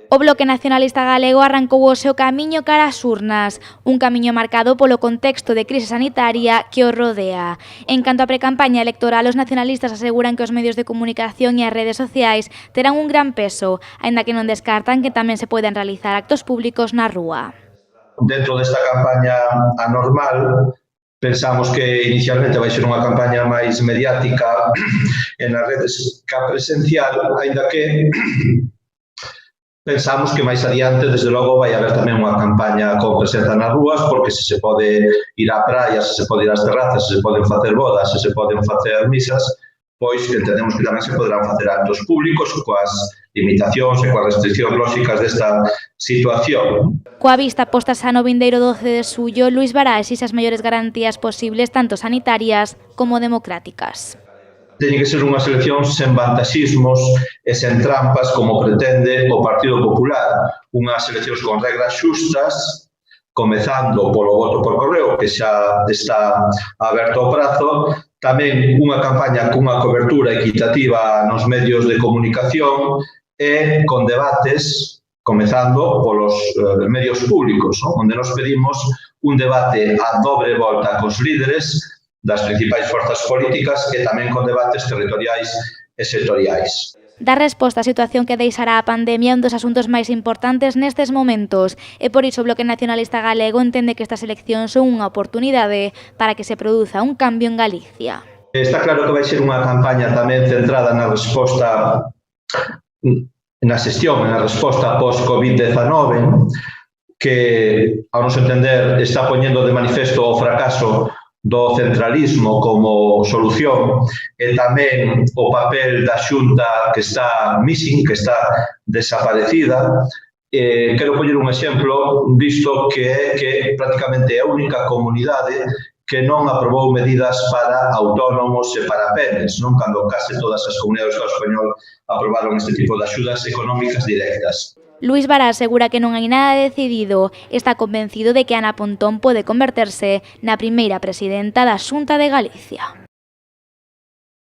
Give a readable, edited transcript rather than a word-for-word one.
O Bloque Nacionalista Galego arrancou o seu camiño cara ás urnas, un camiño marcado polo contexto de crise sanitaria que o rodea. En canto á precampaña electoral, os nacionalistas aseguran que os medios de comunicación e as redes sociais terán un gran peso, aínda que non descartan que tamén se poden realizar actos públicos na rúa. Dentro desta campaña anormal, pensamos que inicialmente vai ser unha campaña máis mediática en as redes que a presencial, aínda que pensamos que máis adiante, desde logo, vai haber tamén unha campaña con presenza nas rúas, porque se pode ir á praia, se pode ir ás terrazas, se poden facer bodas, se poden facer misas, pois entendemos que tamén se poderán facer actos públicos coas limitacións e coas restriccións lóxicas desta situación. Coa vista postas a no vindeiro 12 de xullo, Luís Bará exixe as mellores garantías posibles, tanto sanitarias como democráticas. Teñen que ser unhas eleccións sen vantaxismos e sen trampas como pretende o Partido Popular. Unhas eleccións con regras xustas, comezando polo voto por correo, que xa está aberto o prazo, tamén unha campaña cunha cobertura equitativa nos medios de comunicación e con debates, comezando polos medios públicos, onde nos pedimos un debate a dobre volta cos líderes das principais forzas políticas e tamén con debates territoriais e sectoriais. Dar resposta á situación que deixará a pandemia é un dos asuntos máis importantes nestes momentos e por iso o Bloque Nacionalista Galego entende que estas eleccións son unha oportunidade para que se produza un cambio en Galicia. Está claro que vai ser unha campaña tamén centrada na resposta, na xestión, na resposta post-Covid-19, que, ao noso entender, está poñendo de manifesto o fracaso do centralismo como solución e tamén o papel da Xunta que está missing, que está desaparecida. Quero poñer un exemplo disto que é que prácticamente é a única comunidade que non aprobou medidas para autónomos e para pemes, non? Cando case todas as comunidades do Estado español aprobaron este tipo de axudas económicas directas. Luís Bará asegura que non hai nada decidido. Está convencido de que Ana Pontón pode converterse na primeira presidenta da Xunta de Galicia.